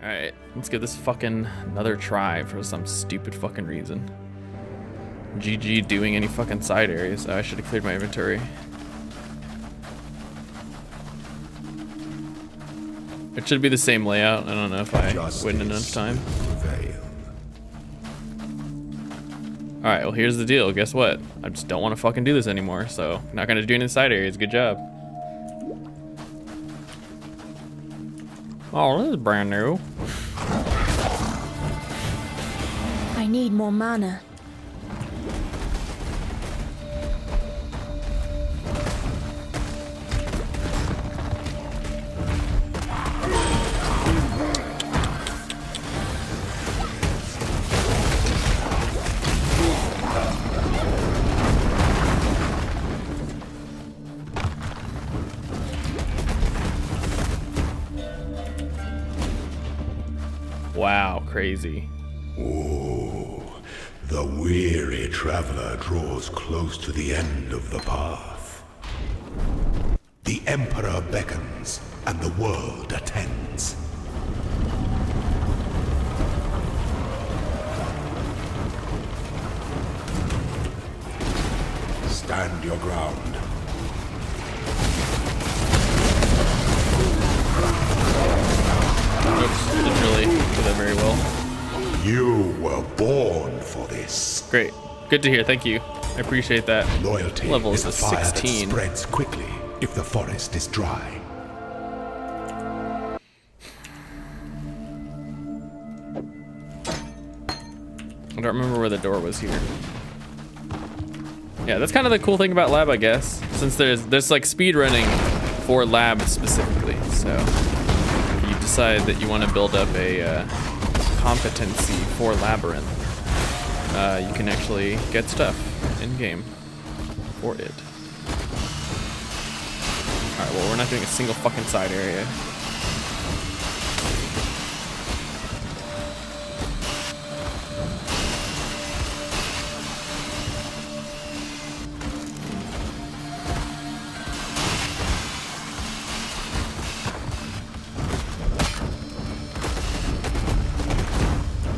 Alright, let's give this fucking another try for some stupid fucking reason. GG doing any fucking side areas. Oh, I should have cleared my inventory. It should be the same layout. I don't know if I wait enough time. Alright, well here's the deal. Guess what? I just don't want to fucking do this anymore, so I'm not gonna do any side areas. Good job. Oh, this is brand new. I need more mana. Wow, crazy. Oh, the weary traveler draws close to the end of the path. The Emperor beckons, and the world attends. Stand your ground. Oops, didn't really do that very well. You were born for this. Great. Good to hear. Thank you. I appreciate that. Loyalty Level is is a fire 16. that spreads quickly if the forest is dry. I don't remember where the door was here. Yeah, that's kind of the cool thing about lab, I guess. Since there's like speed running for lab specifically. So if you decide that you want to build up a competency for labyrinth, you can actually get stuff in game for it. All right, well, we're not doing a single fucking side area.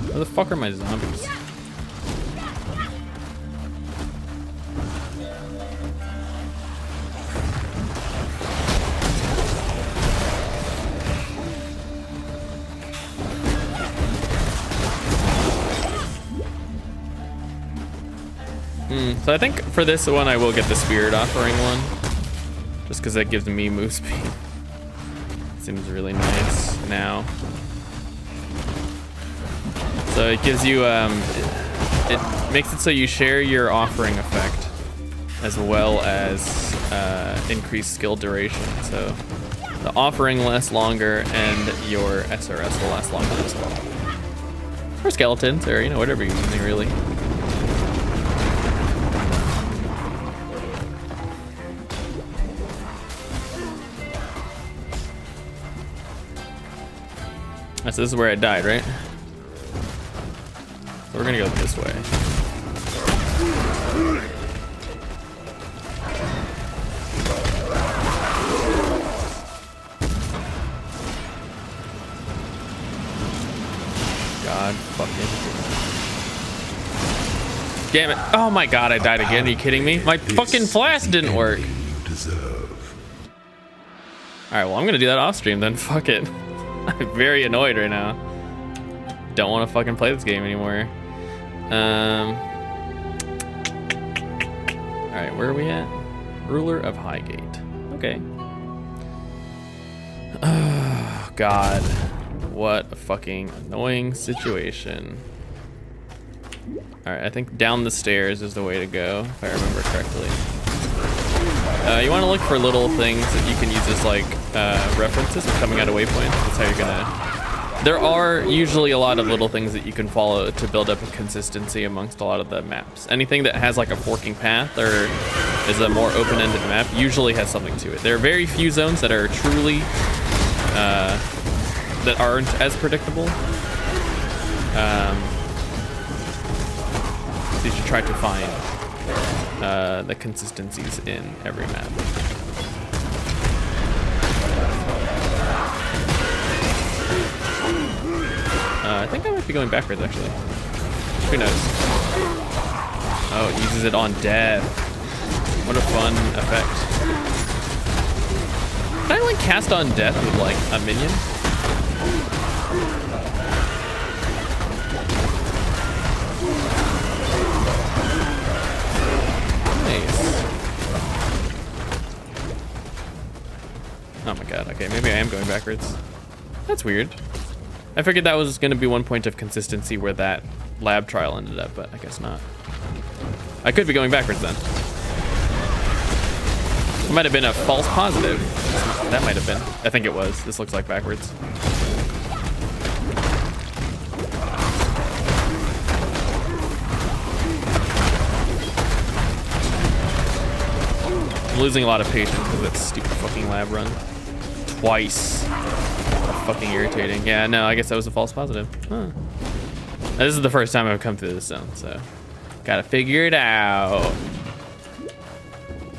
Where the fuck are my zombies? So I think for this one I will get the Spirit Offering one. Just because that gives me move speed. Seems really nice now. So it gives you, it makes it so you share your offering effect as well as increased skill duration. So the offering lasts longer and your SRS will last longer as well. Or skeletons, or whatever you're using really. So this is where I died, right? We're gonna go this way. God fucking. Damn it. Oh my god, I died again. Are you kidding me? My fucking flask didn't work. Alright, well, I'm gonna do that off stream then. Fuck it. I'm very annoyed right now. Don't want to fucking play this game anymore. Alright, where are we at? Ruler of Highgate. Okay. Oh, God. What a fucking annoying situation. Alright, I think down the stairs is the way to go, if I remember correctly. You want to look for little things that you can use as like references for coming out of waypoints. That's how you're gonna. There are usually a lot of little things that you can follow to build up a consistency amongst a lot of the maps. Anything that has like a forking path or is a more open-ended map usually has something to it. There are very few zones that are truly that aren't as predictable. So you should try to find the consistencies in every map. I think I might be going backwards, actually. Who knows? Oh, it uses it on death. What a fun effect. Can I, like, cast on death with, like, a minion? Nice. Oh my god, okay, maybe I am going backwards. That's weird. I figured that was going to be one point of consistency where that lab trial ended up, but I guess not. I could be going backwards then. It might have been a false positive. That might have been. I think it was. This looks like backwards. I'm losing a lot of patience with that stupid fucking lab run. Twice. Fucking irritating. Yeah, no, I guess that was a false positive. Huh. Now, this is the first time I've come through this zone, so gotta figure it out.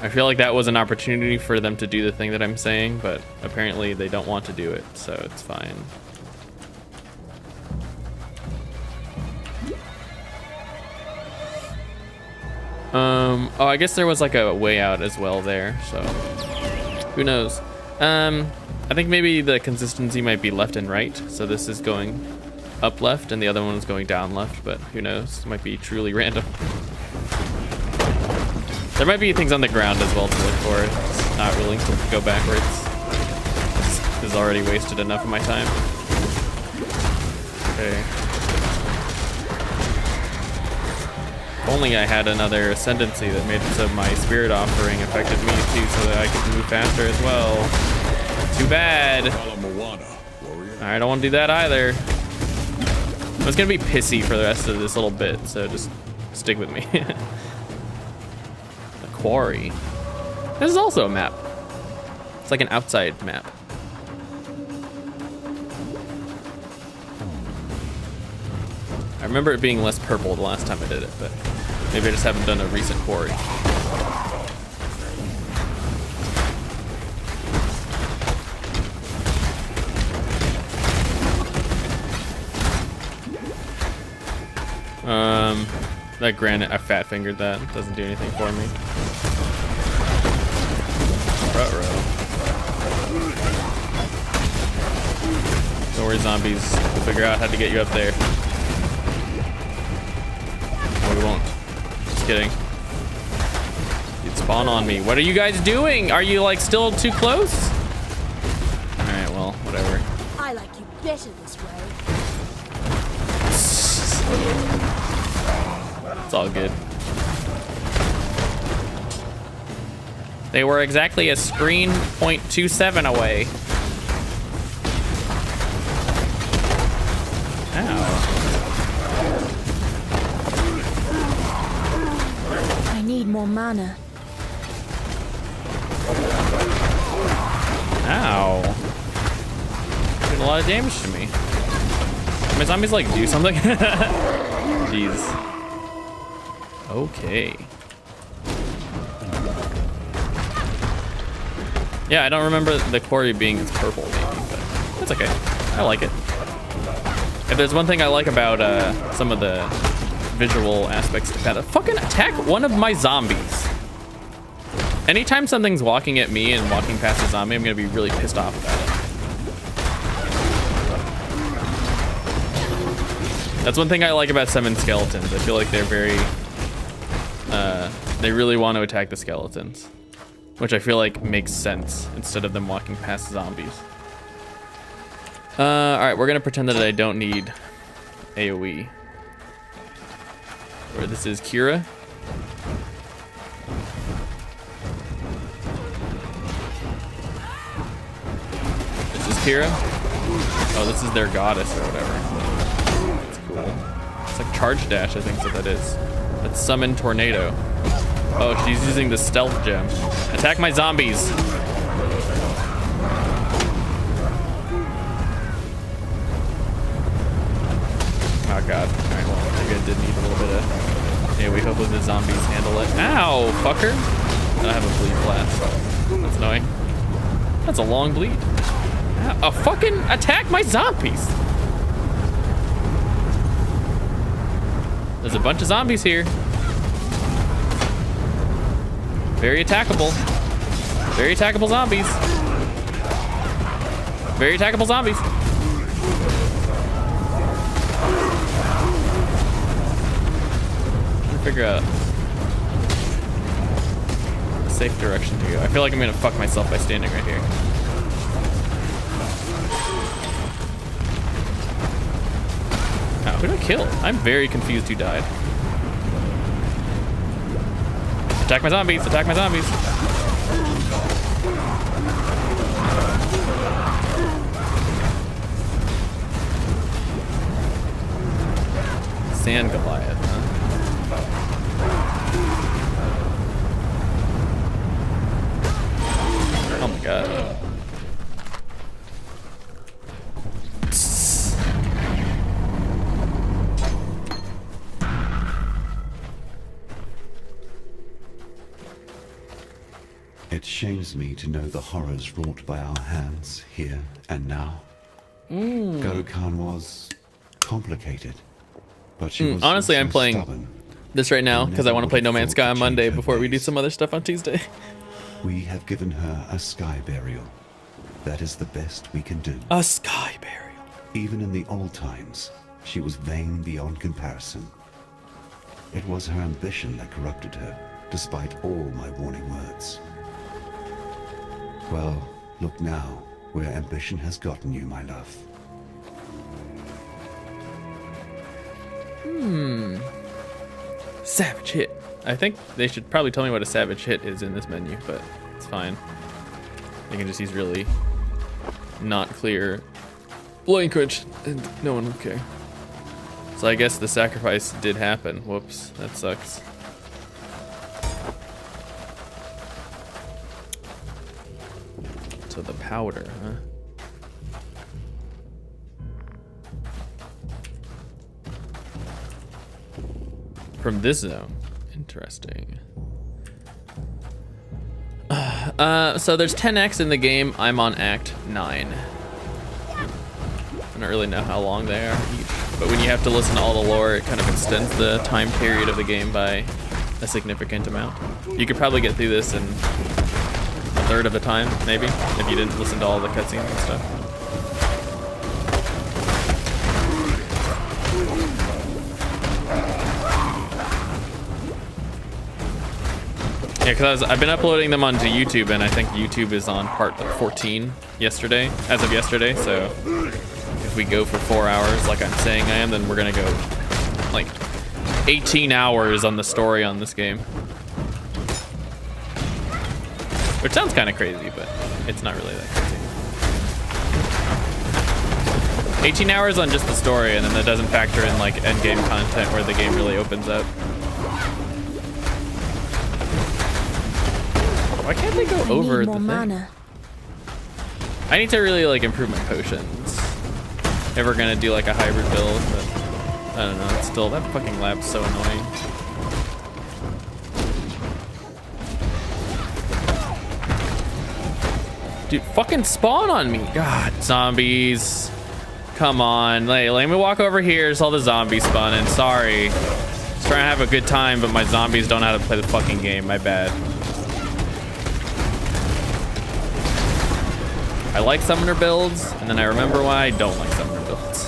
I feel like that was an opportunity for them to do the thing that I'm saying, but apparently they don't want to do it, so it's fine. Oh, I guess there was like a way out as well there, so who knows? I think maybe the consistency might be left and right, so this is going up left and the other one is going down left, but who knows? It might be truly random. There might be things on the ground as well to look for. Just not willing to go backwards. This has already wasted enough of my time. Okay. If only I had another ascendancy that made it so my spirit offering affected me too, so that I could move faster as well. Too bad. I don't want to do that either. I was gonna be pissy for the rest of this little bit, so just stick with me. The quarry. This is also a map. It's like an outside map. I remember it being less purple the last time I did it, but maybe I just haven't done a recent quarry. That granite, I fat fingered that. It doesn't do anything for me. Ruh-roh. Don't worry, zombies. We'll figure out how to get you up there. No, we won't. Just kidding. You'd spawn on me. What are you guys doing? Are you like still too close? Alright, well, whatever. I like you better this way. It's all good. They were exactly a screen 0.27 away. Ow. I need more mana. Ow. Doing a lot of damage to me. My zombies like do something? Jeez. Okay. Yeah, I don't remember the quarry being purple, maybe, but that's okay. I like it. If there's one thing I like about some of the visual aspects to kind of fucking attack one of my zombies. Anytime something's walking at me and walking past a zombie, I'm gonna be really pissed off about it. That's one thing I like about summon skeletons. I feel like they're very, they really want to attack the skeletons, which I feel like makes sense instead of them walking past zombies. All right, we're gonna pretend that I don't need AoE. Or this is Kira. This is Kira. Oh, this is their goddess or whatever. That's cool. It's like charge dash, I think is what that is. Let's summon tornado. Oh, she's using the stealth gem. Attack my zombies. Oh god. Alright, well, maybe I did need a little bit of AoE. Hopefully the zombies handle it. Ow, fucker. I have a bleed blast. That's annoying. That's a long bleed. Ow, fucking attack my zombies. There's a bunch of zombies here. Very attackable. Very attackable zombies. Very attackable zombies. Trying to figure out a safe direction to go. I feel like I'm gonna fuck myself by standing right here. Wow, who did I kill? I'm very confused who died. Attack my zombies, attack my zombies. Sand Goliath, huh? Oh my god. It shames me to know the horrors wrought by our hands here and now. Guru Khan was complicated, but she was honestly, also I'm playing stubborn. this right now because I want to play No Man's Sky on Change Monday her before we do ways. some other stuff on Tuesday. We have given her a sky burial. That is the best we can do. A sky burial. Even in the old times, she was vain beyond comparison. It was her ambition that corrupted her, despite all my warning words. Well, look now, where ambition has gotten you, my love. Savage hit. I think they should probably tell me what a savage hit is in this menu, but it's fine. They can just use really not clear language and no one would care. So I guess the sacrifice did happen. Whoops, that sucks. So the powder, huh? From this zone. Interesting. So there's 10 acts in the game. I'm on act 9. I don't really know how long they are each, but when you have to listen to all the lore, it kind of extends the time period of the game by a significant amount. You could probably get through this in a third of the time, maybe, if you didn't listen to all the cutscenes and stuff. Yeah, because I've been uploading them onto YouTube, and I think YouTube is on part 14 yesterday, as of yesterday, so if we go for 4 hours like I'm saying I am, then we're gonna go like 18 hours on the story on this game. Which sounds kind of crazy, but it's not really that crazy. 18 hours on just the story, and then that doesn't factor in like end game content where the game really opens up. Why can't they go over the thing? Mana. I need to really like improve my potions. If we're gonna do like a hybrid build, but I don't know. It's still, that fucking lab's so annoying. Dude, fucking spawn on me. God, zombies. Come on. Let me walk over here. There's all the zombies spawning. Sorry. Just trying to have a good time, but my zombies don't know how to play the fucking game. My bad. I like summoner builds, and then I remember why I don't like summoner builds.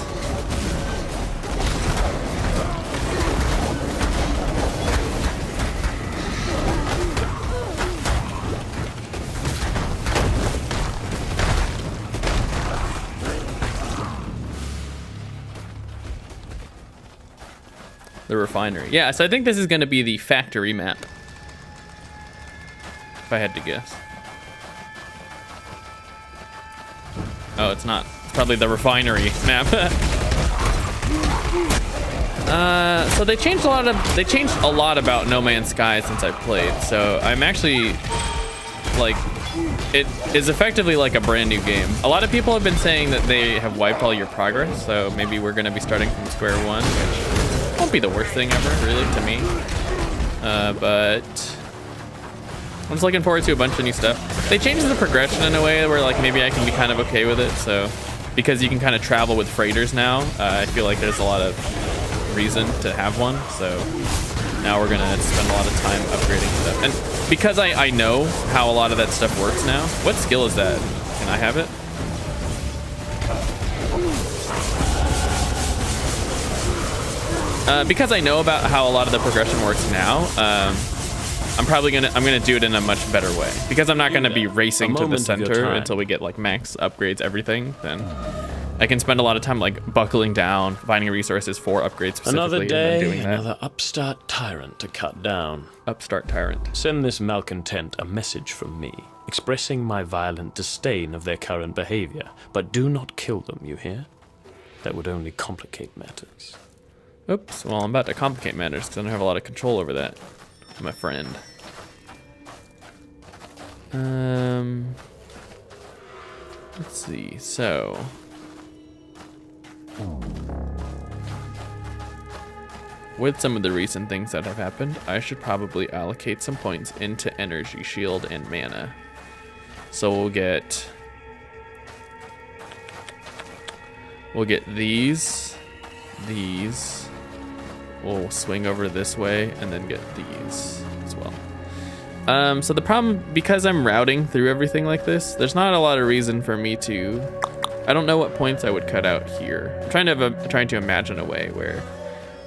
The refinery. Yeah, so I think this is going to be the factory map, if I had to guess. Oh, it's not. It's probably the refinery map. So they changed a lot about No Man's Sky since I played. So I'm actually like, it is effectively like a brand new game. A lot of people have been saying that they have wiped all your progress, so maybe we're gonna be starting from square one, which won't be the worst thing ever, really, to me. But I'm just looking forward to a bunch of new stuff. They changed the progression in a way where like maybe I can be kind of okay with it. So because you can kind of travel with freighters now, I feel like there's a lot of reason to have one. So now we're gonna spend a lot of time upgrading stuff. And because I know how a lot of that stuff works now. What skill is that? Can I have it? Because I know about how a lot of the progression works now, I'm gonna do it in a much better way. Because I'm not gonna be racing to the center until we get like max upgrades, everything. Then I can spend a lot of time like buckling down, finding resources for upgrades specifically. Another day, and then doing that. another upstart tyrant to cut down. Upstart tyrant. Send this malcontent a message from me, expressing my violent disdain of their current behavior. But do not kill them, you hear? That would only complicate matters. Oops, well, I'm about to complicate matters because I don't have a lot of control over that, my friend. Let's see, so. With some of the recent things that have happened, I should probably allocate some points into energy, shield, and mana. So we'll get these. We'll swing over this way and then get these as well. So the problem, because I'm routing through everything like this, there's not a lot of reason for me to. I don't know what points I would cut out here. I'm trying to imagine a way where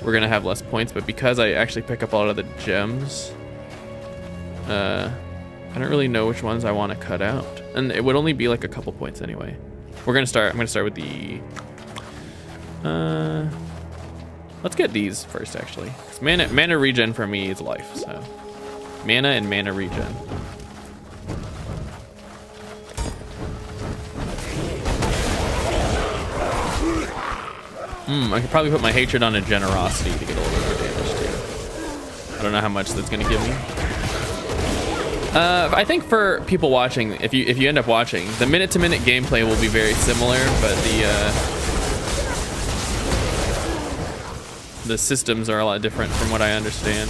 we're gonna have less points, but because I actually pick up a lot of the gems, I don't really know which ones I want to cut out, and it would only be like a couple points anyway. I'm gonna start with the. Let's get these first, actually. 'Cause mana regen for me is life, so mana and mana regen. I could probably put my hatred on a generosity to get a little more damage too. I don't know how much that's gonna give me. I think for people watching, if you end up watching, the minute-to-minute gameplay will be very similar, but the systems are a lot different from what I understand.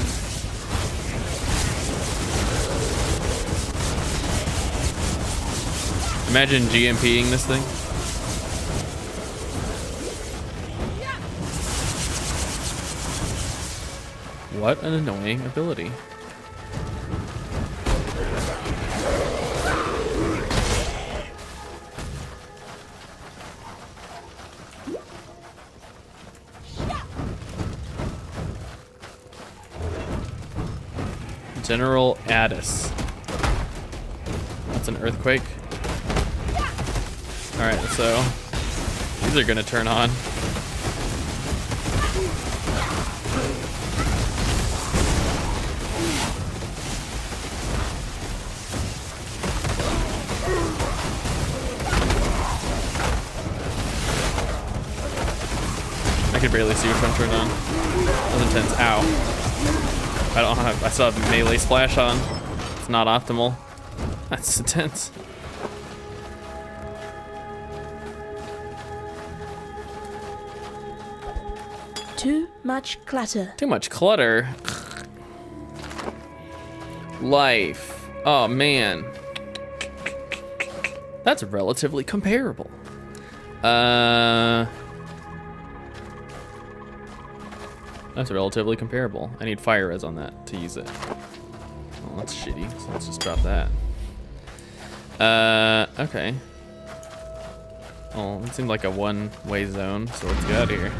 Imagine GMPing this thing. What an annoying ability. General Addis. That's an earthquake. Alright, so these are gonna turn on. I could barely see which one turned on. That was intense. Ow. I still have melee splash on. It's not optimal. That's intense. Too much clutter. Too much clutter. Life. Oh man. That's relatively comparable. That's relatively comparable. I need fire res on that to use it. Well, that's shitty, so let's just drop that. Okay. Well, it seemed like a one-way zone, so let's get out of here.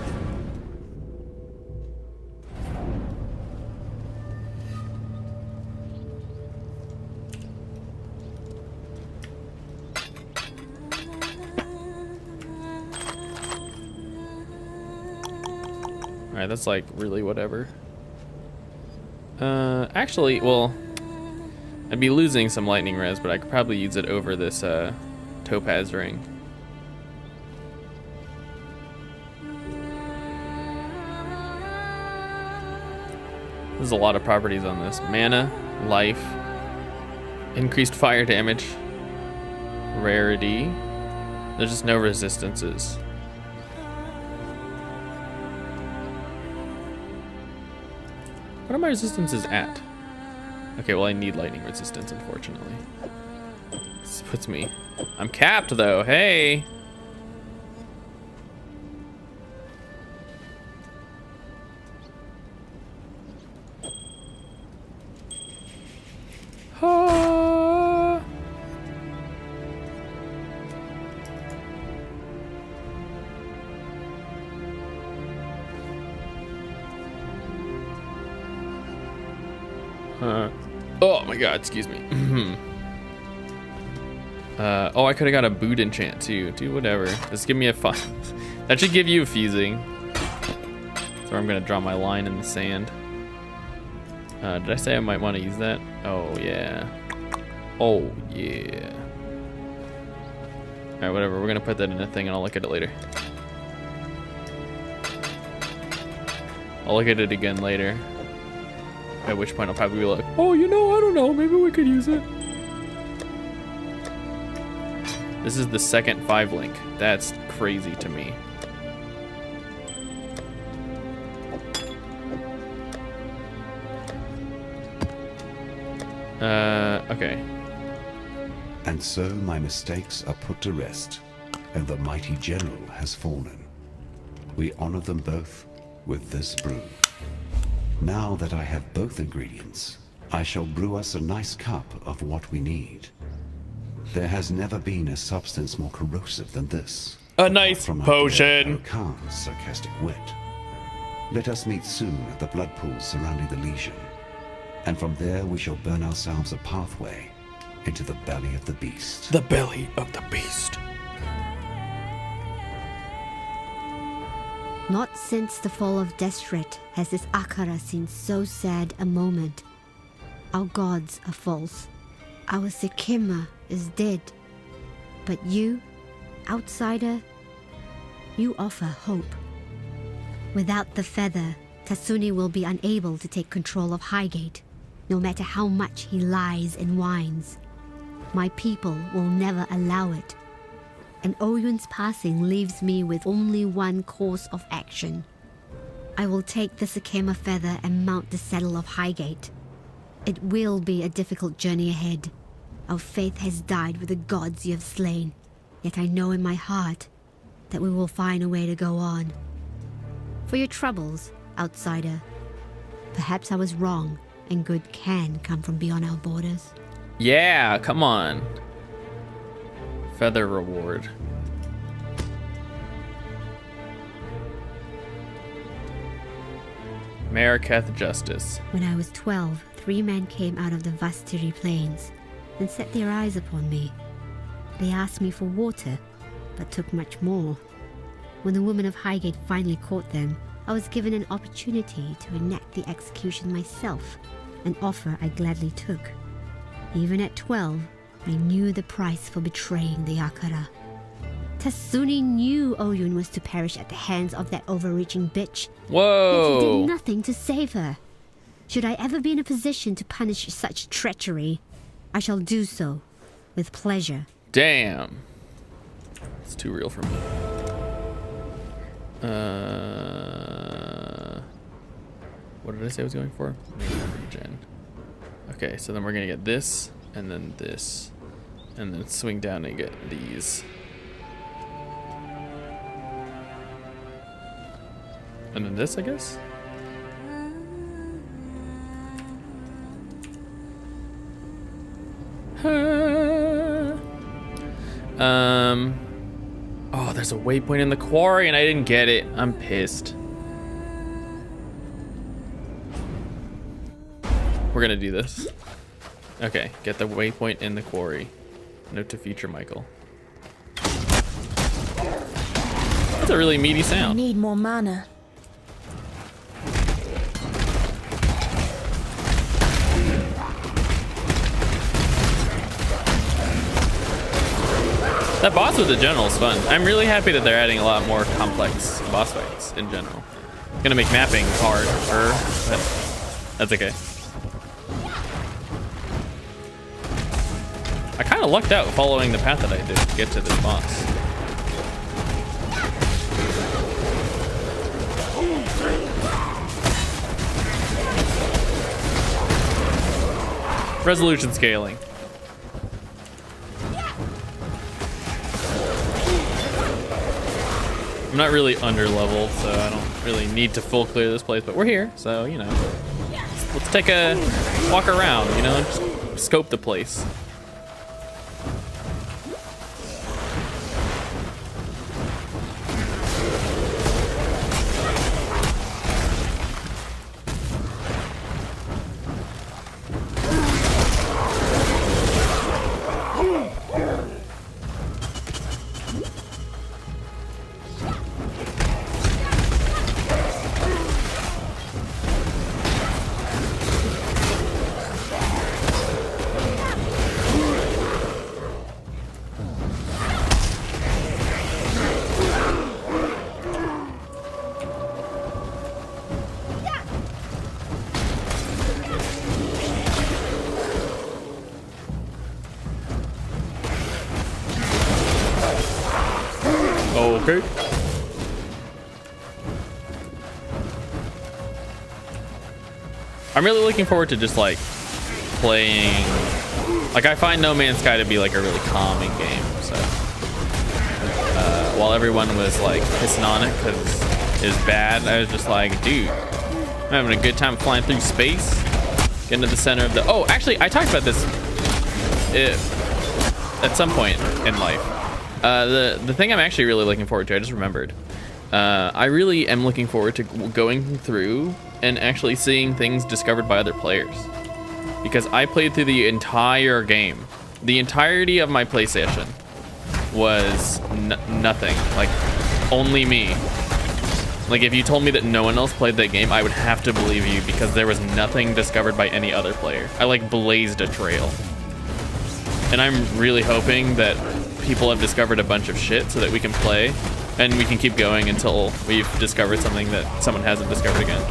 Alright, that's like really whatever. Actually, well, I'd be losing some lightning res, but I could probably use it over this topaz ring. There's a lot of properties on this. Mana, life, increased fire damage, rarity. There's just no resistances. What are my resistances at? Okay, well I need lightning resistance, unfortunately. This puts me... I'm capped though, hey! Oh my god, excuse me. Oh, I could have got a boot enchant too. Dude, whatever. Just give me a fun. That should give you a fusing. So I'm gonna draw my line in the sand. Did I say I might want to use that? Oh yeah. Oh yeah. Alright, whatever. We're gonna put that in a thing and I'll look at it later. I'll look at it again later. At which point I'll probably be like, oh, you know, I don't know. Maybe we could use it. This is the second 5-link. That's crazy to me. Okay. And so my mistakes are put to rest, and the mighty general has fallen. We honor them both with this brew. Now that I have both ingredients, I shall brew us a nice cup of what we need. There has never been a substance more corrosive than this. A nice From potion. Khan's sarcastic wit. Let us meet soon at the blood pools surrounding the legion, and from there we shall burn ourselves a pathway into the belly of the beast. The belly of the beast. Not since the fall of Desret has this Akara seen so sad a moment. Our gods are false. Our Sekima is dead. But you, outsider, you offer hope. Without the feather, Tasuni will be unable to take control of Highgate, no matter how much he lies and whines. My people will never allow it. And Oyun's passing leaves me with only one course of action. I will take the Sekima feather and mount the saddle of Highgate. It will be a difficult journey ahead. Our faith has died with the gods you have slain, yet I know in my heart that we will find a way to go on. For your troubles, outsider, perhaps I was wrong, and good can come from beyond our borders. Yeah, come on. Feather reward. Maraketh Justice. When I was 12, 3 men came out of the Vastiri plains and set their eyes upon me. They asked me for water, but took much more. When the woman of Highgate finally caught them, I was given an opportunity to enact the execution myself, an offer I gladly took. Even at 12, I knew the price for betraying the Akara. Tasuni knew Oyun was to perish at the hands of that overreaching bitch. Yet he Whoa. did nothing to save her. Should I ever be in a position to punish such treachery, I shall do so with pleasure. Damn. It's too real for me. What did I say I was going for? Regen. Okay, so then we're gonna get this, and then this, and then swing down and get these. And then this, I guess? Oh, there's a waypoint in the quarry and I didn't get it. I'm pissed. We're gonna do this. Okay, get the waypoint in the quarry. Note to feature Michael. That's a really meaty I sound. need more mana. That boss with the general is fun. I'm really happy that they're adding a lot more complex boss fights in general. It's gonna make mapping harder, but that's okay. I kind of lucked out following the path that I did to get to this boss. Resolution scaling. I'm not really under leveled, so I don't really need to full clear this place, but we're here, so you know. Let's take a walk around, you know, just scope the place. Okay. I'm really looking forward to just like playing. Like I find No Man's Sky to be like a really calming game. So while everyone was like pissing on it because it's bad, I was just like, dude, I'm having a good time flying through space, getting to the center of the. Oh, actually, I talked about this at some point in life. The thing I'm actually really looking forward to, I just remembered. I really am looking forward to going through and actually seeing things discovered by other players. Because I played through the entire game. The entirety of my play session was nothing. Like, only me. Like, if you told me that no one else played that game, I would have to believe you because there was nothing discovered by any other player. I, like, blazed a trail. And I'm really hoping that people have discovered a bunch of shit so that we can play and we can keep going until we've discovered something that someone hasn't discovered again.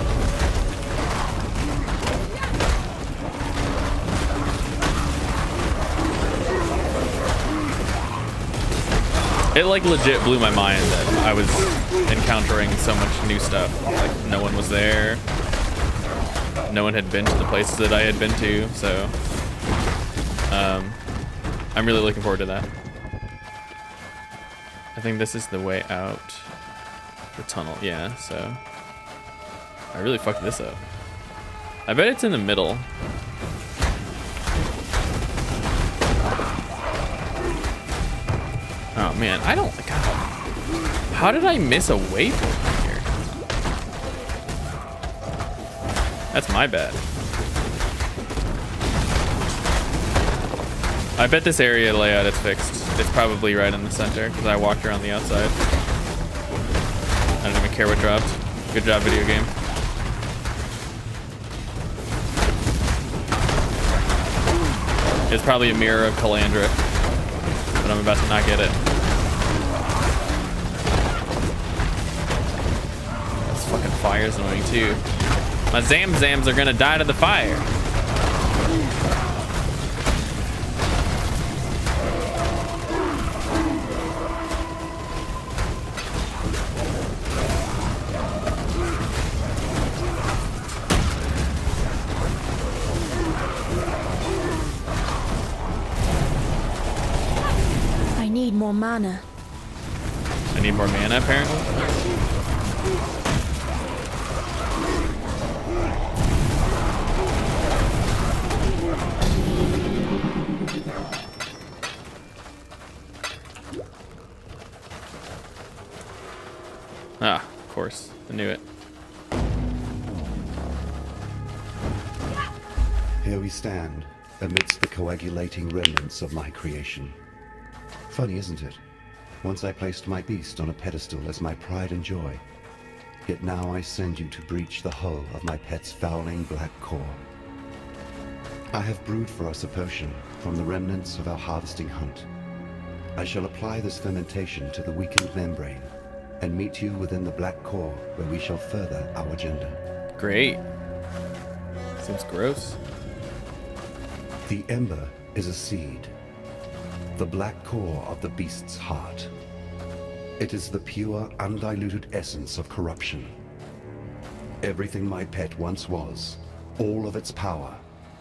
It like legit blew my mind that I was encountering so much new stuff. Like no one was there. No one had been to the places that I had been to, so I'm really looking forward to that. I think this is the way out. The tunnel, yeah, so I really fucked this up. I bet it's in the middle. Oh man, I don't, God. How did I miss a waypoint here? That's my bad. I bet this area layout is fixed. It's probably right in the center because I walked around the outside. I don't even care what dropped. Good job, video game. It's probably a mirror of Calandra, but I'm about to not get it. This fucking fire is annoying too. My Zamzams are gonna die to the fire. I need more mana. I need more mana, apparently. Ah, of course. I knew it. Here we stand, amidst the coagulating remnants of my creation. Funny, isn't it? Once I placed my beast on a pedestal as my pride and joy. Yet now I send you to breach the hull of my pet's fouling black core. I have brewed for us a potion from the remnants of our harvesting hunt. I shall apply this fermentation to the weakened membrane and meet you within the black core where we shall further our agenda. Great. Seems gross. The ember is a seed, the black core of the beast's heart. It is the pure, undiluted essence of corruption. Everything my pet once was, all of its power,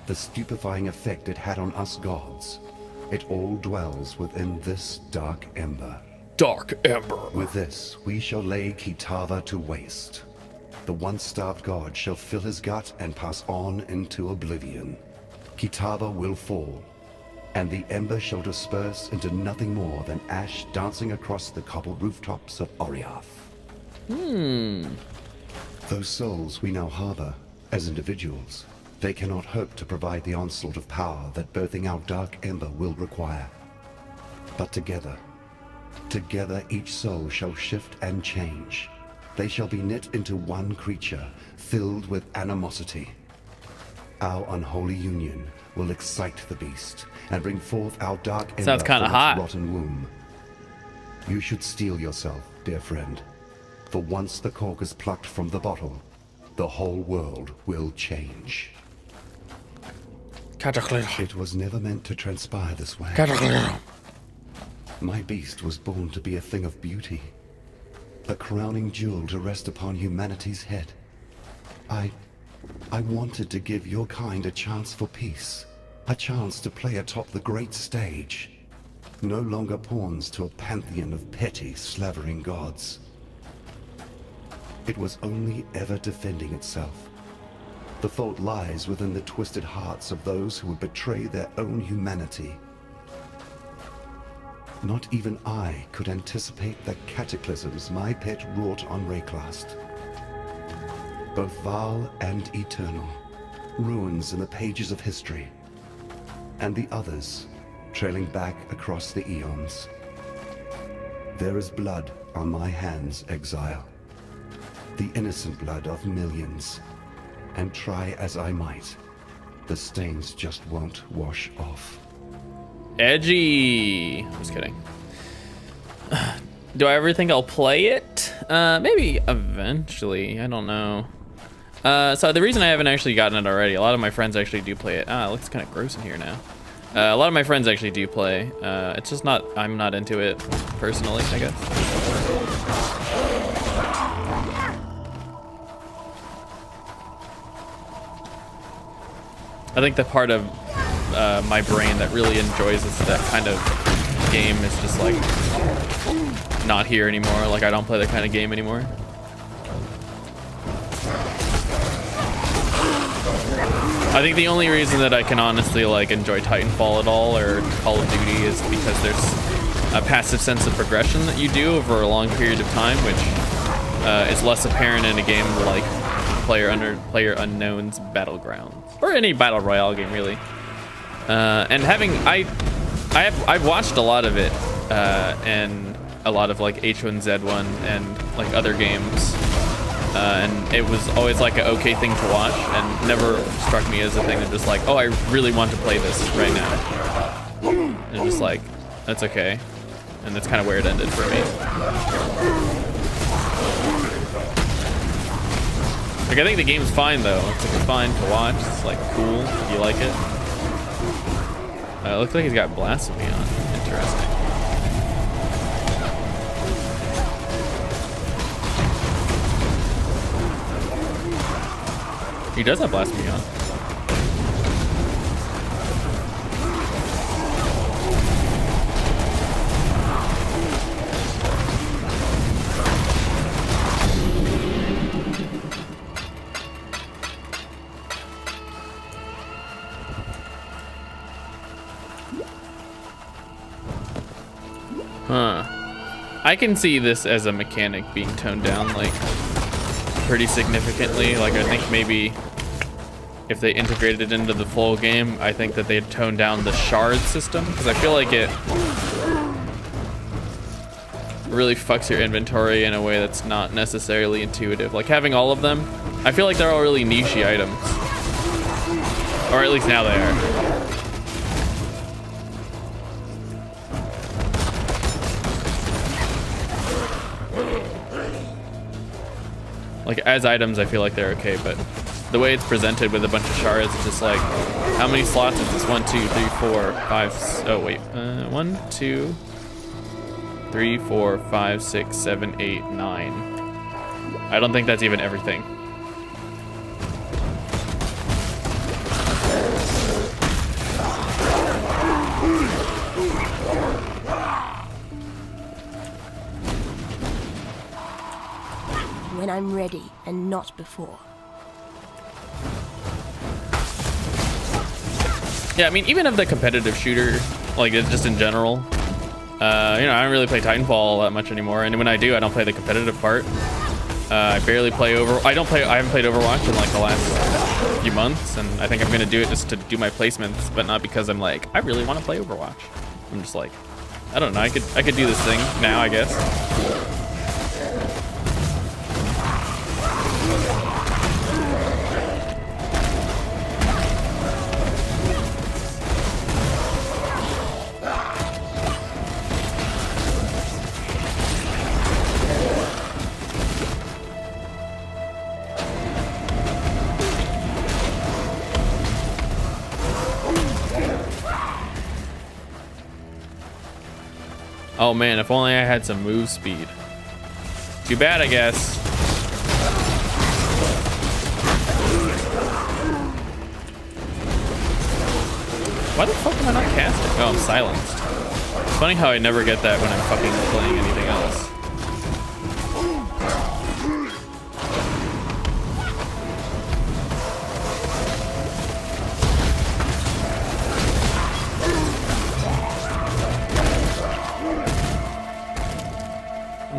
the stupefying effect it had on us gods, it all dwells within this dark ember. Dark Ember. With this, we shall lay Kitava to waste. The once-starved god shall fill his gut and pass on into oblivion. Kitava will fall, and the ember shall disperse into nothing more than ash dancing across the cobbled rooftops of Oriath. Those souls we now harbor as individuals, they cannot hope to provide the onslaught of power that birthing our dark ember will require. But together each soul shall shift and change. They shall be knit into one creature, filled with animosity. Our unholy union will excite the beast and bring forth our dark ember Sounds kinda from hot. its rotten womb. You should steel yourself, dear friend, for once the cork is plucked from the bottle, the whole world will change. It was never meant to transpire this way. My beast was born to be a thing of beauty, a crowning jewel to rest upon humanity's head. I wanted to give your kind a chance for peace, a chance to play atop the great stage, no longer pawns to a pantheon of petty, slavering gods. It was only ever defending itself. The fault lies within the twisted hearts of those who would betray their own humanity. Not even I could anticipate the cataclysms my pet wrought on Rayclast. Both vile and eternal, ruins in the pages of history, and the others trailing back across the eons. There is blood on my hands, Exile. The innocent blood of millions. And try as I might, the stains just won't wash off. Edgy. Just kidding. Do I ever think I'll play it? Maybe eventually. I don't know. So the reason I haven't actually gotten it already, a lot of my friends actually do play it. It looks kind of gross in here now. A lot of my friends actually do play. It's just not, I'm not into it personally, I guess. I think the part of my brain that really enjoys that kind of game is just like not here anymore. Like I don't play that kind of game anymore. I think the only reason that I can honestly like enjoy Titanfall at all or Call of Duty is because there's a passive sense of progression that you do over a long period of time, which is less apparent in a game like PlayerUnknown's Battlegrounds or any battle royale game really. And having I've watched a lot of it and a lot of like H1Z1 and like other games. And it was always like an okay thing to watch and never struck me as a thing that just like, oh, I really want to play this right now. And just like, that's okay. And that's kind of where it ended for me. Like, I think the game's fine though. It's fine to watch. It's like cool if you like it. It looks like he's got Blasphemy on. Interesting. He does have Blasphemy on. Huh. I can see this as a mechanic being toned down, like, pretty significantly. Like, I think maybe if they integrated it into the full game, I think that they'd tone down the shard system, because I feel like it really fucks your inventory in a way that's not necessarily intuitive. Like, having all of them, I feel like they're all really niche items. Or at least now they are. Like, as items, I feel like they're okay, but the way it's presented with a bunch of shards, it's just like, how many slots is this? 1, 2, 3, 4, 5, oh wait, 1, 2, 3, 4, 5, 6, 7, 8, 9. I don't think that's even everything. When I'm ready and not before. Yeah, I mean, even of the competitive shooter, like just in general, you know, I don't really play Titanfall that much anymore, and when I do, I don't play the competitive part. I barely play I haven't played Overwatch in like the last few months, and I think I'm gonna do it just to do my placements, but not because I'm like, I really want to play Overwatch. I'm just like, I don't know, I could do this thing now, I guess. Oh man, if only I had some move speed. Too bad, I guess. Why the fuck am I not casting? Oh, I'm silenced. It's funny how I never get that when I'm fucking playing anything else.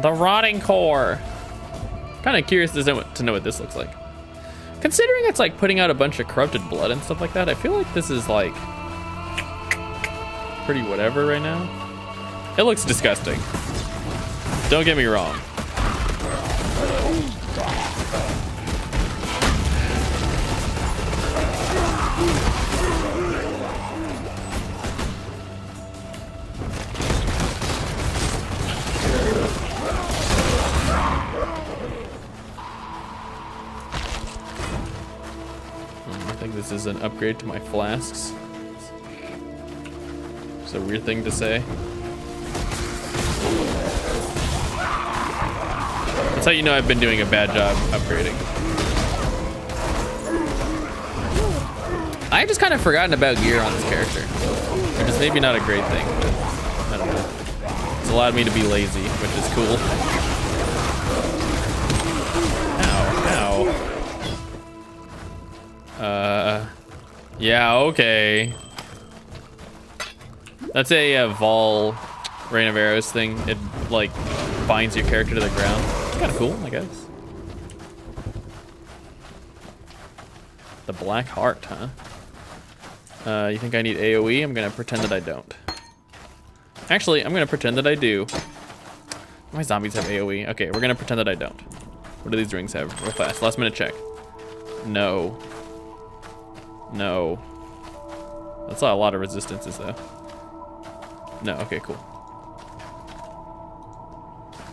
The rotting core. Kind of curious to know what this looks like. Considering it's like putting out a bunch of corrupted blood and stuff like that, I feel like this is like pretty whatever right now. It looks disgusting. Don't get me wrong. I think this is an upgrade to my flasks. It's a weird thing to say. That's how you know I've been doing a bad job upgrading. I just kind of forgotten about gear on this character, which is maybe not a great thing, but I don't know. It's allowed me to be lazy, which is cool. Ow, ow. Yeah, okay. That's a Vol Rain of Arrows thing. It like binds your character to the ground. It's kind of cool, I guess. The Black Heart, huh? You think I need AoE? I'm gonna pretend that I don't. Actually, I'm gonna pretend that I do. My zombies have AoE. Okay, we're gonna pretend that I don't. What do these rings have? Real fast. Last minute check. No. No. That's not a lot of resistances though. No, okay, cool.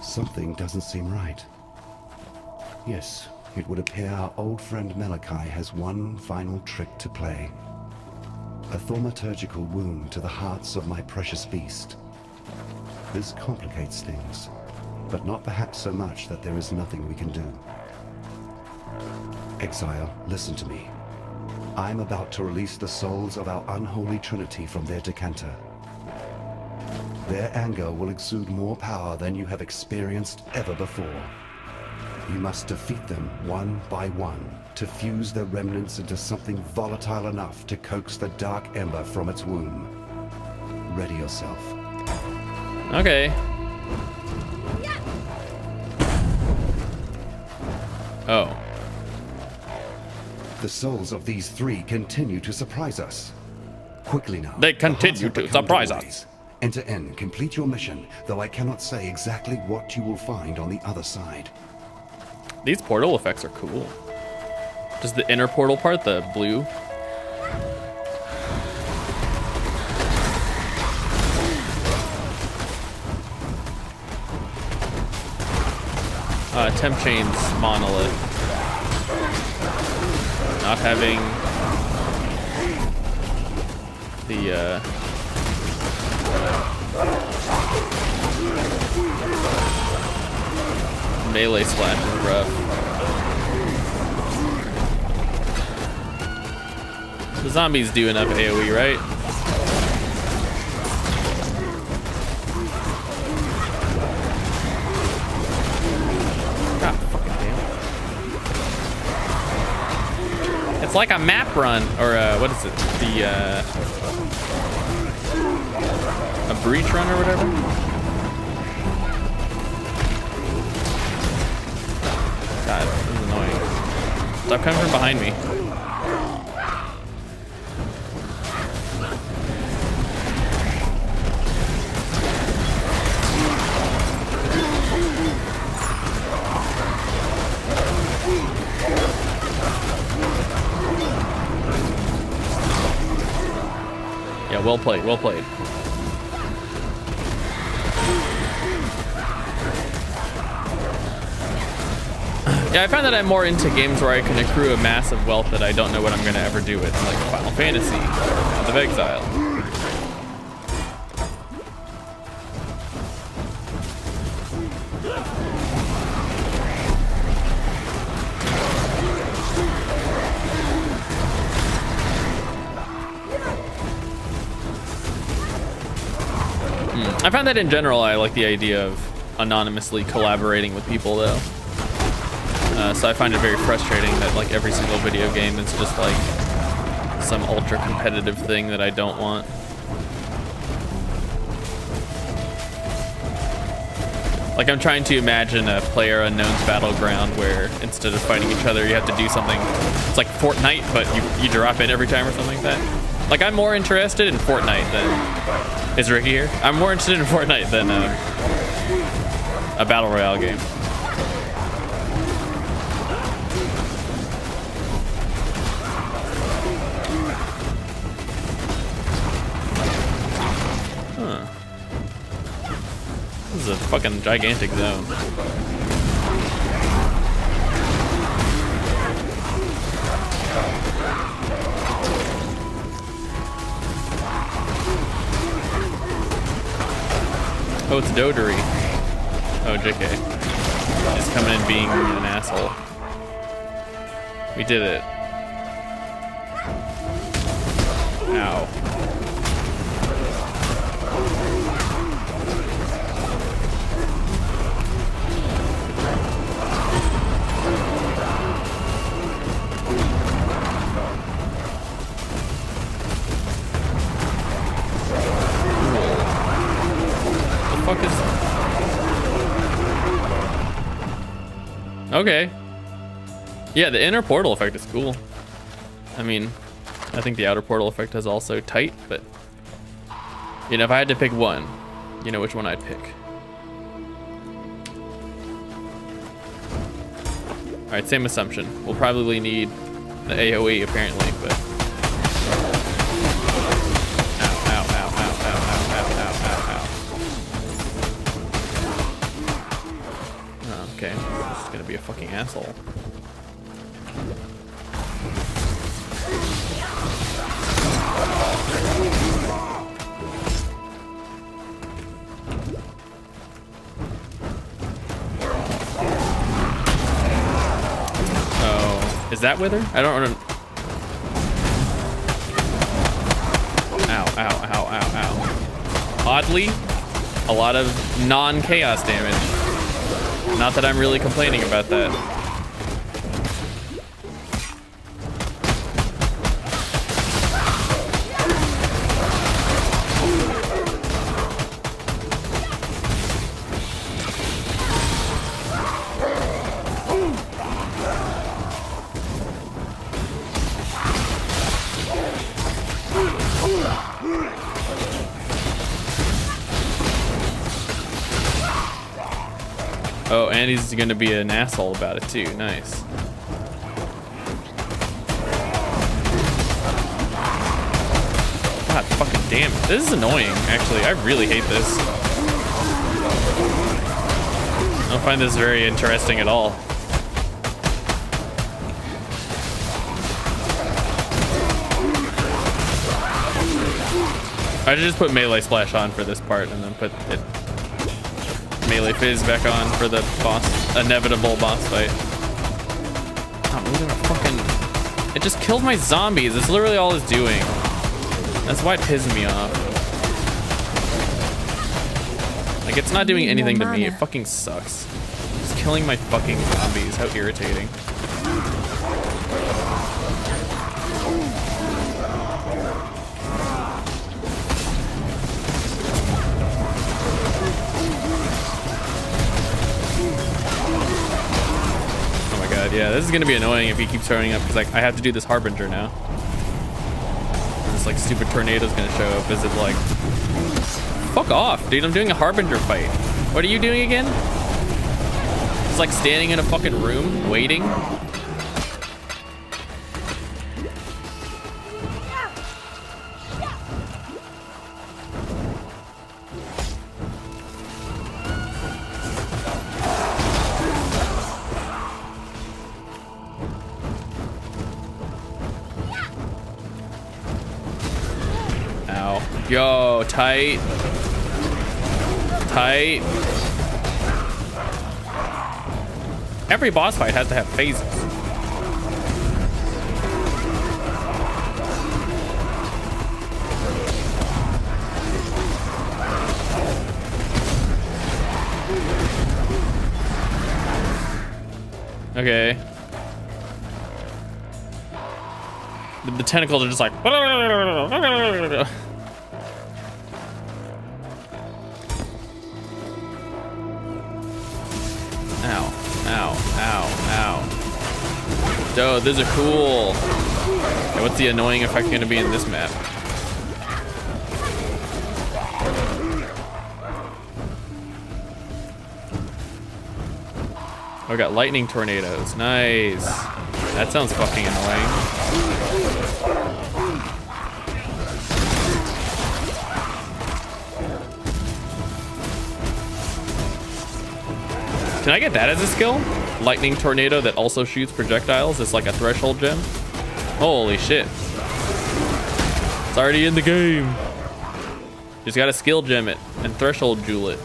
Something doesn't seem right. Yes, it would appear our old friend Malachi has one final trick to play. A thaumaturgical wound to the hearts of my precious beast. This complicates things, but not perhaps so much that there is nothing we can do. Exile, listen to me. I'm about to release the souls of our unholy trinity from their decanter. Their anger will exude more power than you have experienced ever before. You must defeat them one by one to fuse their remnants into something volatile enough to coax the dark ember from its womb. Ready yourself. Okay. Oh. The souls of these three continue to surprise us. Quickly now. They The continue hearts have to become surprise doorways. us. Enter in, complete your mission, though I cannot say exactly what you will find on the other side. These portal effects are cool. Just the inner portal part, the blue. Temp Chain's monolith. Not having the melee splash is rough. The zombies do enough AoE, right? God fucking damn. It's like a map run, or what is it? A breach run or whatever? God, this is annoying. Stop coming from behind me. Yeah, well played, well played. Yeah, I find that I'm more into games where I can accrue a massive wealth that I don't know what I'm going to ever do with, like Final Fantasy, Path of Exile. I find that in general, I like the idea of anonymously collaborating with people, though. So I find it very frustrating that like every single video game is just like some ultra competitive thing that I don't want. Like I'm trying to imagine a PlayerUnknown's Battleground where instead of fighting each other, you have to do something. It's like Fortnite, but you drop in every time or something like that. Like I'm more interested in Fortnite than... Is Ricky here? I'm more interested in Fortnite than a Battle Royale game. Huh. This is a fucking gigantic zone. Oh, it's Dodery. Oh, JK. He's coming in being an asshole. We did it. Ow. Fuck is... Okay. Yeah, the inner portal effect is cool. I mean, I think the outer portal effect is also tight, but you know, if I had to pick one, you know which one I'd pick. All right, same assumption. We'll probably need the AoE apparently, but okay, this is gonna be a fucking asshole. Oh, is that Wither? I don't know. Ow, ow, ow, ow, ow. Oddly, a lot of non-chaos damage. Not that I'm really complaining about that. Oh, and he's gonna be an asshole about it too. Nice. God fucking damn it. This is annoying, actually. I really hate this. I don't find this very interesting at all. I should just put melee splash on for this part and then put it melee fizz back on for the boss, inevitable boss fight. I'm losing a fucking... It just killed my zombies. That's literally all it's doing. That's why it pisses me off. Like, it's not doing anything to me. It fucking sucks. It's killing my fucking zombies. How irritating. Yeah, this is gonna be annoying if he keeps turning up because like I have to do this Harbinger now. This like stupid tornado's gonna show up. Is it like, fuck off, dude? I'm doing a Harbinger fight. What are you doing again? It's like standing in a fucking room waiting. Yo, tight. Tight. Every boss fight has to have phases. Okay. The tentacles are just like. Ow, ow, ow, ow. Dude, those are cool. Okay, what's the annoying effect going to be in this map? Oh, we got lightning tornadoes. Nice. That sounds fucking annoying. Can I get that as a skill? Lightning tornado that also shoots projectiles. It's like a threshold gem. Holy shit. It's already in the game. Just gotta skill gem it and threshold jewel it.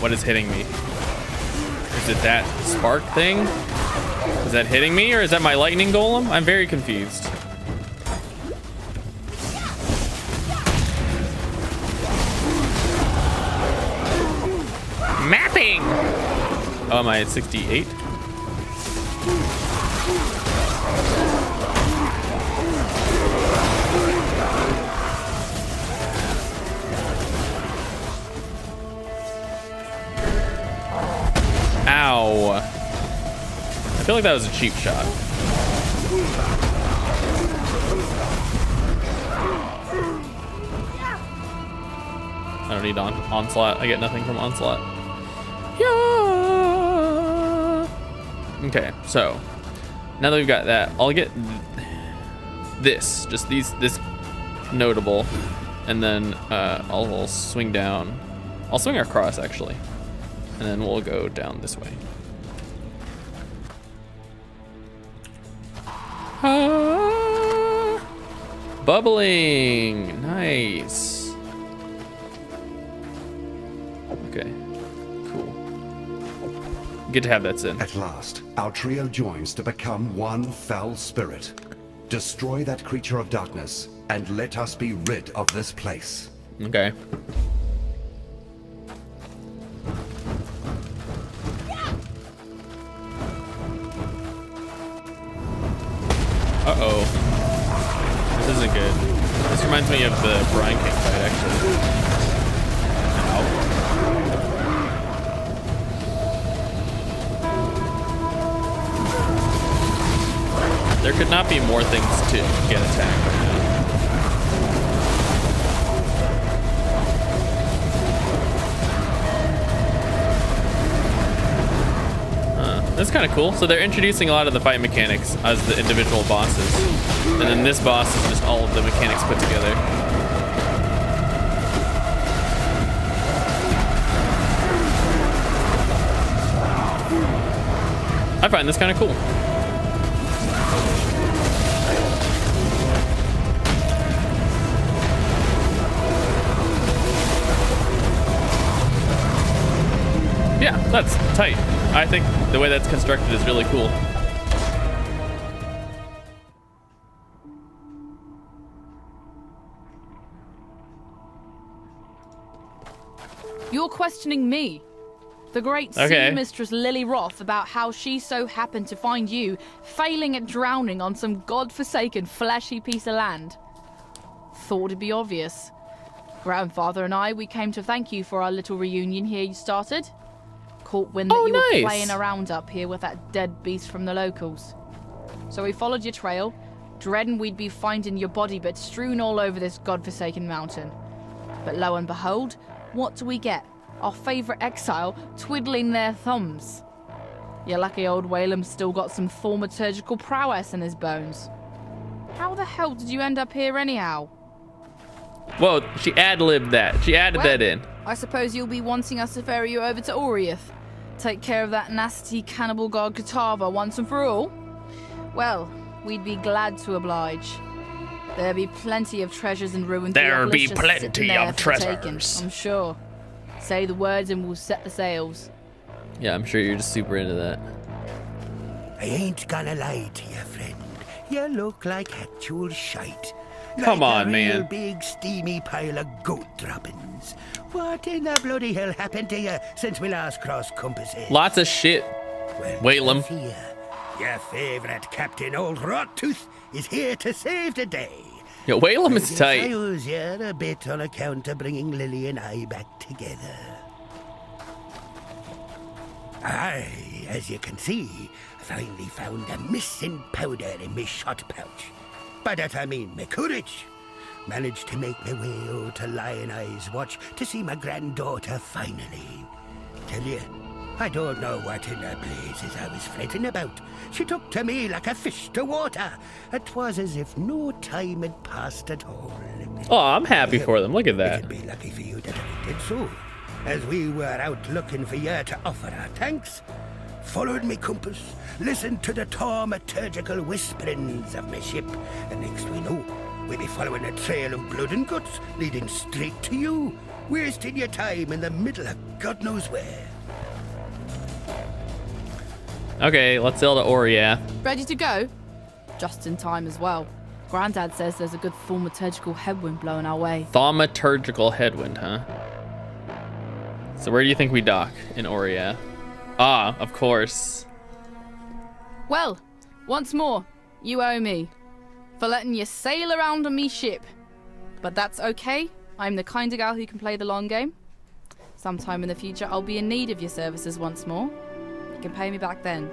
What is hitting me? Is it that spark thing? Is that hitting me, or is that my lightning golem? I'm very confused. Mapping! Oh, am I at 68? Ow. I feel like that was a cheap shot. I don't need onslaught. I get nothing from onslaught. Yeah. Okay, so now that we've got that, I'll get this, just this notable, and then I'll swing down. I'll swing across actually. And then we'll go down this way. Ah, bubbling, nice. Okay, cool. Good to have that sin. At last, our trio joins to become one foul spirit. Destroy that creature of darkness, and let us be rid of this place. Okay. Uh-oh. This isn't good. This reminds me of the Brian King fight, actually. Ow. There could not be more things to get attacked right now. That's kind of cool. So they're introducing a lot of the fight mechanics as the individual bosses. And then this boss is just all of the mechanics put together. I find this kind of cool. Yeah, that's tight. I think the way that's constructed is really cool. You're questioning me, the great sea mistress Lily Roth, about how she so happened to find you failing at drowning on some godforsaken fleshy piece of land. Thought it'd be obvious. Grandfather and I, we came to thank you for our little reunion here you started. Caught wind that you were playing around up here with that dead beast from the locals. So we followed your trail, dreading we'd be finding your body bits strewn all over this godforsaken mountain. But lo and behold, what do we get? Our favourite exile twiddling their thumbs. Your lucky old Whalem's still got some thaumaturgical prowess in his bones. How the hell did you end up here anyhow? Whoa, she ad-libbed that. She added that in. I suppose you'll be wanting us to ferry you over to Oriath. Take care of that nasty cannibal god Katava once and for all? Well, we'd be glad to oblige. There'll be plenty of treasures and ruins. There'll be sitting plenty there of for the taking, treasures. I'm sure. Say the words and we'll set the sails. Yeah, I'm sure you're just super into that. I ain't gonna lie to you, friend. You look like actual shite. Come like on, a real man. big steamy pile of goat droppings. What in the bloody hell happened to you since we last crossed compasses? Lots of shit. Well, Whalem. here, your favourite Captain Old Rottooth is here to save the day. Yo, Whalem is I tight. owes you a bit on account of bringing Lily and I back together. I, as you can see, finally found a missing powder in my shot pouch. By that I mean my courage. Managed to make my way over to Lion Eyes Watch to see my granddaughter finally. Tell you, I don't know what in the blazes I was fretting about. She took to me like a fish to water. It was as if no time had passed at all. Oh, I'm happy for them. Look at that. It'd be lucky for you that I did so, as we were out looking for you to offer our thanks. Followed me compass, listened to the taumaturgical whisperings of my ship, and next we know, we'll be following a trail of blood and guts leading straight to you, wasting your time in the middle of God knows where. Okay, let's sail to Oriath. Ready to go? Just in time as well. Grandad says there's a good thaumaturgical headwind blowing our way. Thaumaturgical headwind, huh? So where do you think we dock in Oriath? Ah, of course. Well, once more, you owe me for letting you sail around on me ship. But that's okay. I'm the kind of gal who can play the long game. Sometime in the future, I'll be in need of your services once more. You can pay me back then.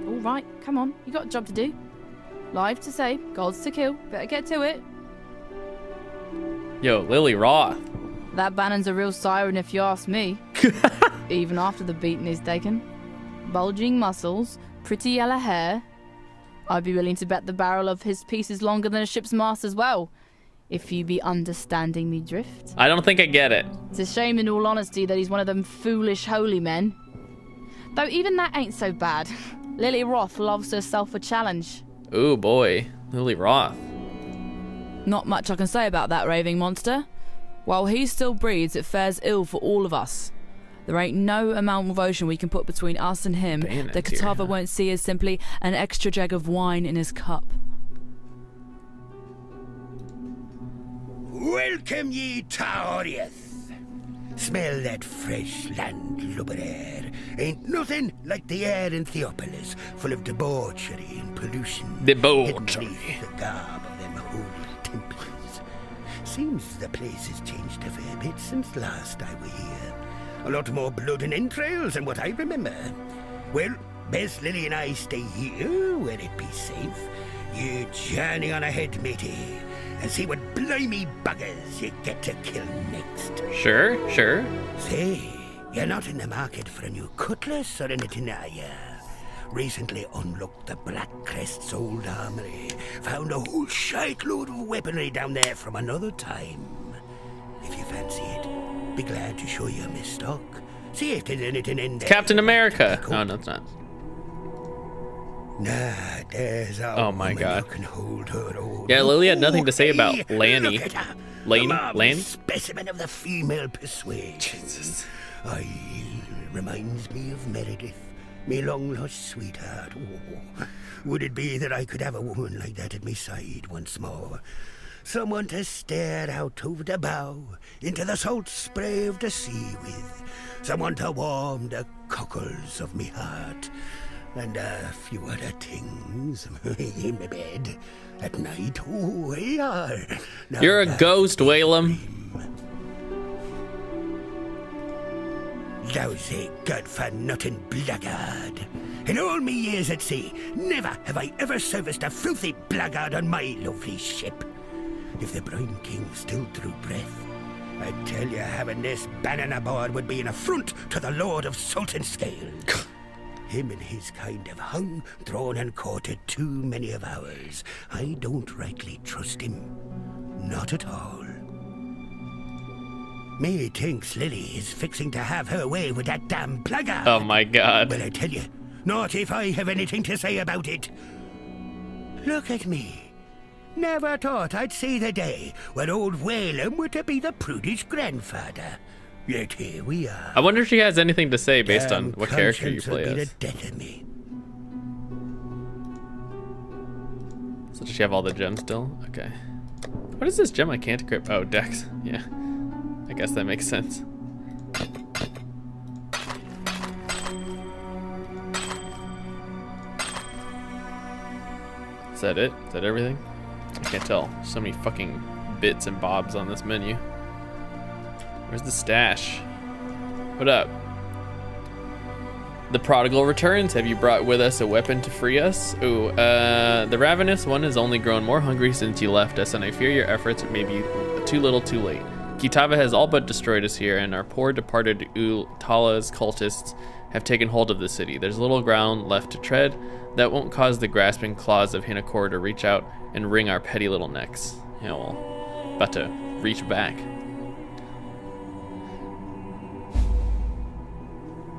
All right, come on. You got a job to do. Lives to save, gods to kill. Better get to it. Yo, Lily Roth. That Bannon's a real siren if you ask me. Even after the beating is taken. Bulging muscles, pretty yellow hair. I'd be willing to bet the barrel of his piece is longer than a ship's mast as well, if you be understanding me drift. I don't think I get it. It's a shame in all honesty that he's one of them foolish holy men. Though even that ain't so bad. Lily Roth loves herself a challenge. Ooh, boy. Lily Roth. Not much I can say about that raving monster. While he still breathes, it fares ill for all of us. There ain't no amount of ocean we can put between us and him that Katava won't see as simply an extra jug of wine in his cup. Welcome ye to Oriath. Smell that fresh landlubber air. Ain't nothing like the air in Theopolis, full of debauchery and pollution. Debauchery. Hidden beneath the garb of them holy temples. Seems the place has changed a fair bit since last I were here. A lot more blood and entrails than what I remember. Well, best Lily and I stay here, where it be safe. You journey on ahead, matey, and see what blimey buggers you get to kill next. Sure, sure. Say, you're not in the market for a new cutlass or anything, are you? Recently unlocked the Black Crest's old armory. Found a whole shitload of weaponry down there from another time. If you fancy it, be glad to show you my stock. See if there's anything in there. Captain America. Oh, no, it's not. Nah, there's a Oh my woman God. who can hold her own. Yeah, Lily had nothing to say about Hey, Lanny. look at her. Lanny? A marvelous Lanny? specimen of the female persuasion. Jesus. Reminds me of Meredith, me long-lost sweetheart. Oh, would it be that I could have a woman like that at my side once more? Someone to stare out over the bow into the salt spray of the sea with. Someone to warm the cockles of me heart. And a few other things in my bed at night. Oh, yeah. Now You're a that ghost, Whalem. Lousy, good-for-nothing blackguard. In all me years at sea, never have I ever serviced a filthy blackguard on my lovely ship. If the Brine King still drew breath, I tell you, having this Bannon aboard would be an affront to the Lord of Sultan Scale. Him and his kind have hung, drawn, and courted too many of ours. I don't rightly trust him. Not at all. Me thinks Lily is fixing to have her way with that damn blackguard. Oh my God. But I tell you, not if I have anything to say about it. Look at me. Never thought I'd see the day when old Whalem were to be the prudish grandfather. Yet here we are. I wonder if she has anything to say based on what character you Conscience will play be as. the death of me. So does she have all the gems still? Okay. What is this gem I can't equip? Oh, Dex. Yeah. I guess that makes sense. Is that it? Is that everything? I can't tell. So many fucking bits and bobs on this menu. Where's the stash? What up? The prodigal returns. Have you brought with us a weapon to free us? Ooh, the ravenous one has only grown more hungry since you left us, and I fear your efforts may be too little too late. Kitava has all but destroyed us here, and our poor departed Tala's cultists have taken hold of the city. There's little ground left to tread that won't cause the grasping claws of Hinakor to reach out and wring our petty little necks. Yeah, well, about to reach back.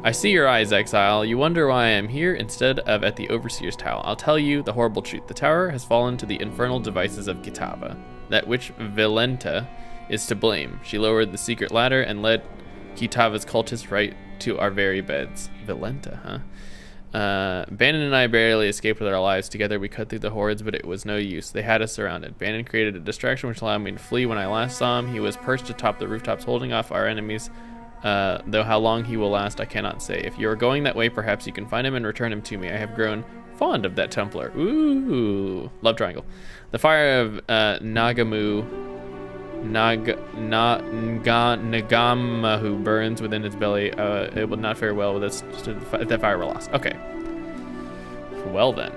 I see your eyes, Exile. You wonder why I am here instead of at the Overseer's Tower. I'll tell you the horrible truth. The tower has fallen to the infernal devices of Kitava, that which Vilenta is to blame. She lowered the secret ladder and led Kitava's cultists right to our very beds. Vilenta, huh? Bannon and I barely escaped with our lives. Together we cut through the hordes, but it was no use. They had us surrounded. Bannon created a distraction which allowed me to flee. When I last saw him, he was perched atop the rooftops holding off our enemies. Though how long he will last, I cannot say. If you are going that way, perhaps you can find him and return him to me. I have grown fond of that Templar. Ooh, love triangle. The fire of Nagamahu burns within its belly. It will not fare well with us if that fire were lost. Okay. Well then.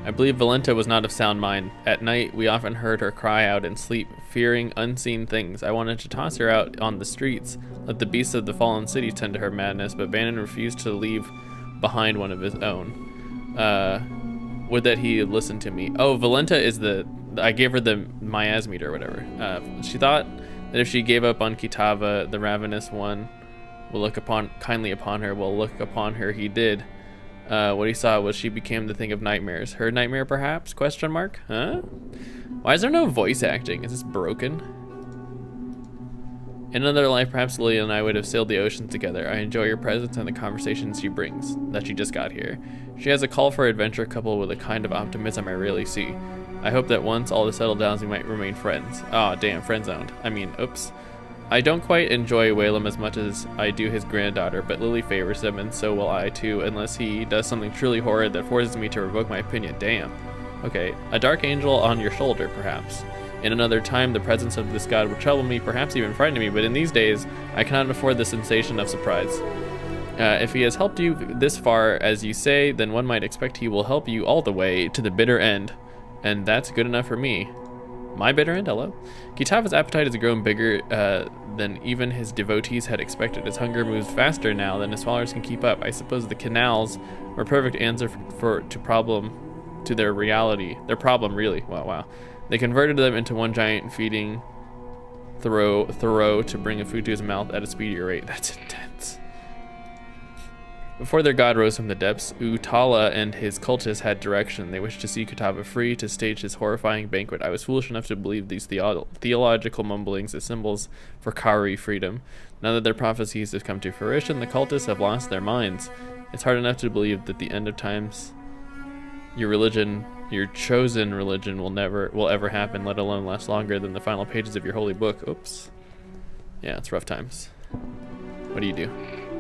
I believe Valenta was not of sound mind. At night, we often heard her cry out in sleep, fearing unseen things. I wanted to toss her out on the streets, let the beasts of the fallen city tend to her madness, but Bannon refused to leave behind one of his own. Would that he listened to me. Oh, Valenta is I gave her the miasmeter or whatever. She thought that if she gave up on Kitava, the ravenous one will look kindly upon her. Will look upon her. He did. What he saw was she became the thing of nightmares. Her nightmare, perhaps? Question mark? Huh? Why is there no voice acting? Is this broken? In another life, perhaps Lily and I would have sailed the oceans together. I enjoy your presence and the conversations she brings, that she just got here. She has a call for adventure coupled with a kind of optimism I rarely see. I hope that once all is settled down, we might remain friends. Aw, damn, friend-zoned. I mean, oops. I don't quite enjoy Whalem as much as I do his granddaughter, but Lily favors him, and so will I too, unless he does something truly horrid that forces me to revoke my opinion. Damn. Okay, a dark angel on your shoulder, perhaps. In another time, the presence of this god would trouble me, perhaps even frighten me, but in these days, I cannot afford the sensation of surprise. If he has helped you this far, as you say, then one might expect he will help you all the way to the bitter end, and that's good enough for me. My bitter end? Hello? Kitava's appetite has grown bigger than even his devotees had expected. His hunger moves faster now than his followers can keep up. I suppose the canals were a perfect answer to their reality. Their problem, really. Wow. They converted them into one giant feeding Thoreau to bring a food to his mouth at a speedier rate. That's intense. Before their god rose from the depths, Utala and his cultists had direction. They wished to see Kitava free to stage his horrifying banquet. I was foolish enough to believe these theological mumblings as symbols for Kari freedom. Now that their prophecies have come to fruition, the cultists have lost their minds. It's hard enough to believe that the end of times, your chosen religion will ever happen, let alone last longer than the final pages of your holy book. Oops. Yeah, it's rough times. What do you do?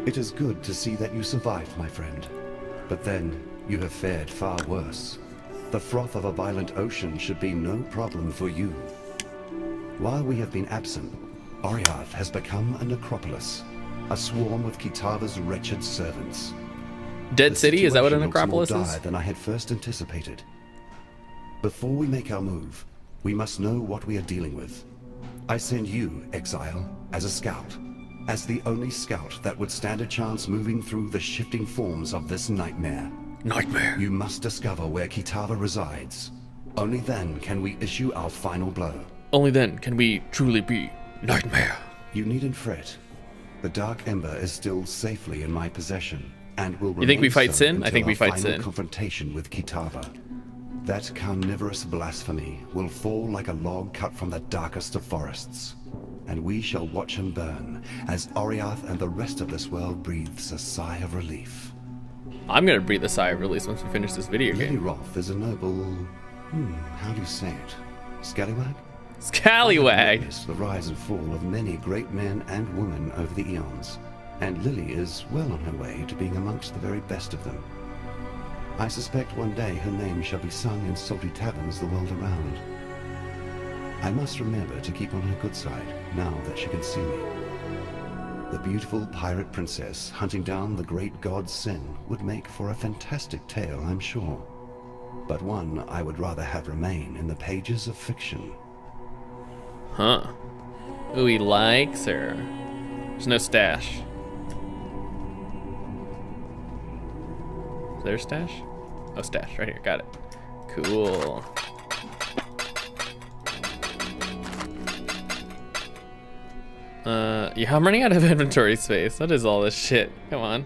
It is good to see that you survived, my friend. But then, you have fared far worse. The froth of a violent ocean should be no problem for you. While we have been absent, Oriath has become a necropolis, a swarm of Kitava's wretched servants. Dead City? Is that what a The situation necropolis looks more is? dire than I had first anticipated. Before we make our move, we must know what we are dealing with. I send you, Exile, as a scout. As the only scout that would stand a chance moving through the shifting forms of this nightmare. Nightmare. You must discover where Kitava resides. Only then can we issue our final blow. Only then can we truly be Nightmare. You needn't fret. The Dark Ember is still safely in my possession, and will You think we remain fight so Sin? I until think we our fight final Sin. confrontation with Kitava. That carnivorous blasphemy will fall like a log cut from the darkest of forests, and we shall watch him burn as Oriath and the rest of this world breathes a sigh of relief. I'm gonna breathe a sigh of release once we finish this video Lily game. Roth is a noble... how do you say it? Scallywag? Scallywag! Witnessed the rise and fall of many great men and women over the eons, and Lily is well on her way to being amongst the very best of them. I suspect one day her name shall be sung in salty taverns the world around. I must remember to keep on her good side, now that she can see me. The beautiful pirate princess hunting down the great god Sin would make for a fantastic tale, I'm sure. But one I would rather have remain in the pages of fiction. Huh. Ooh, he likes her. There's no stash. Is there a stash? Oh, stash, right here, got it. Cool. Yeah, I'm running out of inventory space. What is all this shit? Come on.